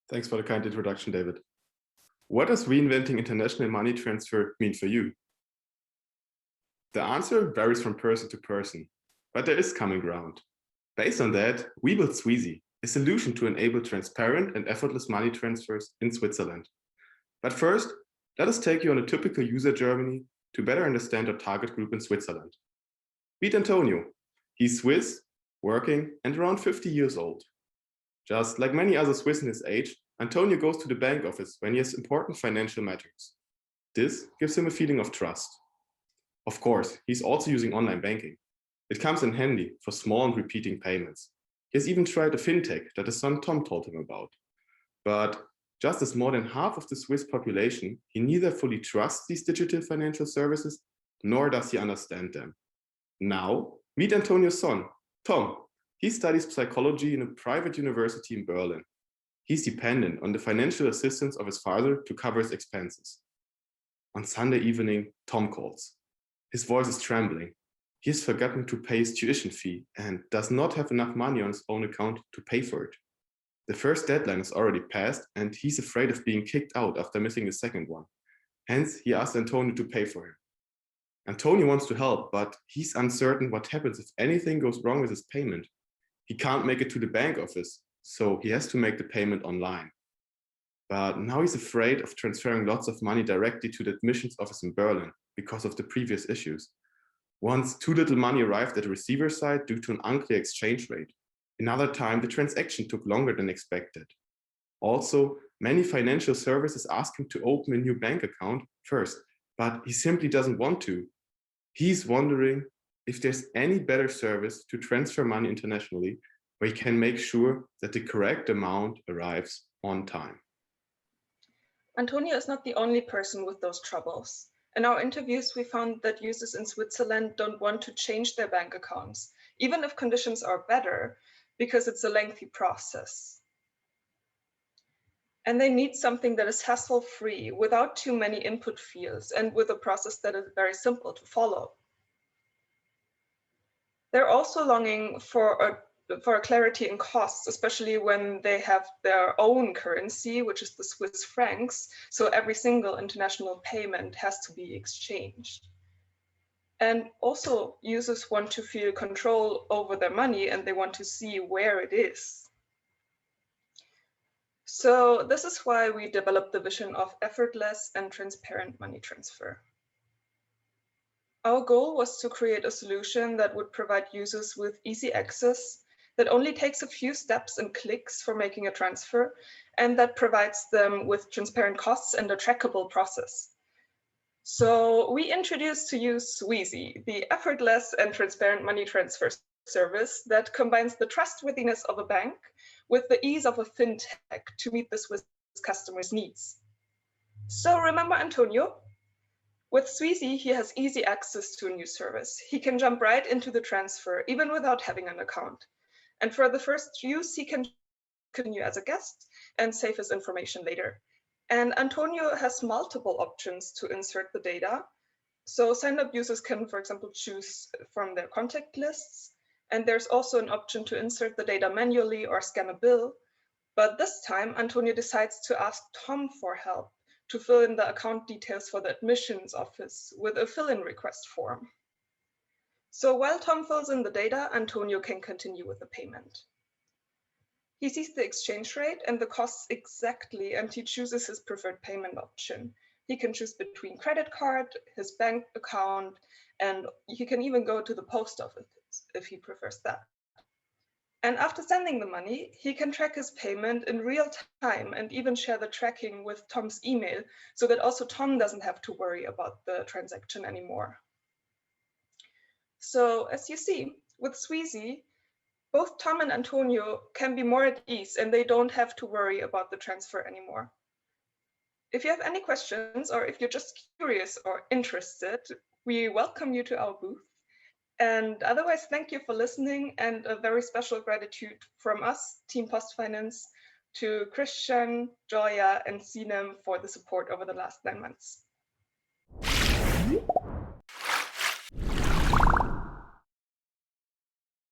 Thanks for the kind introduction, David. What does reinventing international money transfer mean for you? The answer varies from person to person, but there is common ground. Based on that, we built Sweezy, a solution to enable transparent and effortless money transfers in Switzerland. But first, let us take you on a typical user journey to better understand our target group in Switzerland. Meet Antonio. He's Swiss, working, and around 50 years old. Just like many other Swiss in his age, Antonio goes to the bank office when he has important financial matters. This gives him a feeling of trust. Of course, he's also using online banking. It comes in handy for small and repeating payments. He has even tried a fintech that his son Tom told him about. But just as more than half of the Swiss population, he neither fully trusts these digital financial services, nor does he understand them. Now, meet Antonio's son, Tom. He studies psychology in a private university in Berlin. He's dependent on the financial assistance of his father to cover his expenses. On Sunday evening, Tom calls. His voice is trembling. He has forgotten to pay his tuition fee and does not have enough money on his own account to pay for it. The first deadline is already passed and he's afraid of being kicked out after missing the second one. Hence, he asks Antonio to pay for him. Antonio wants to help, but he's uncertain what happens if anything goes wrong with his payment. He can't make it to the bank office, so he has to make the payment online. But now he's afraid of transferring lots of money directly to the admissions office in Berlin because of the previous issues. Once, too little money arrived at the receiver's side due to an unclear exchange rate. Another time, the transaction took longer than expected. Also, many financial services ask him to open a new bank account first, but he simply doesn't want to. He's wondering if there's any better service to transfer money internationally where he can make sure that the correct amount arrives on time. Antonio is not the only person with those troubles. In our interviews, we found that users in Switzerland don't want to change their bank accounts, even if conditions are better, because it's a lengthy process. And they need something that is hassle-free, without too many input fields, and with a process that is very simple to follow. They're also longing for a clarity in costs, especially when they have their own currency, which is the Swiss francs. So every single international payment has to be exchanged. And also users want to feel control over their money and they want to see where it is. So this is why we developed the vision of effortless and transparent money transfer. Our goal was to create a solution that would provide users with easy access, that only takes a few steps and clicks for making a transfer, and that provides them with transparent costs and a trackable process. So we introduced to you Sweezy, the effortless and transparent money transfer service that combines the trustworthiness of a bank with the ease of a fintech to meet the Swiss customers' needs. So remember Antonio? With Sweezy, he has easy access to a new service. He can jump right into the transfer, even without having an account. And for the first use, he can continue as a guest and save his information later. And Antonio has multiple options to insert the data. So signed up users can, for example, choose from their contact lists. And there's also an option to insert the data manually or scan a bill. But this time, Antonio decides to ask Tom for help to fill in the account details for the admissions office with a fill-in request form. So while Tom fills in the data, Antonio can continue with the payment. He sees the exchange rate and the costs exactly, and he chooses his preferred payment option. He can choose between credit card, his bank account, and he can even go to the post office if he prefers that. And after sending the money, he can track his payment in real time and even share the tracking with Tom's email so that also Tom doesn't have to worry about the transaction anymore. So as you see, with Sweezy, both Tom and Antonio can be more at ease and they don't have to worry about the transfer anymore. If you have any questions or if you're just curious or interested, we welcome you to our booth. And otherwise, thank you for listening, and a very special gratitude from us, Team PostFinance, to Christian, Joya, and Sinem for the support over the last 9 months.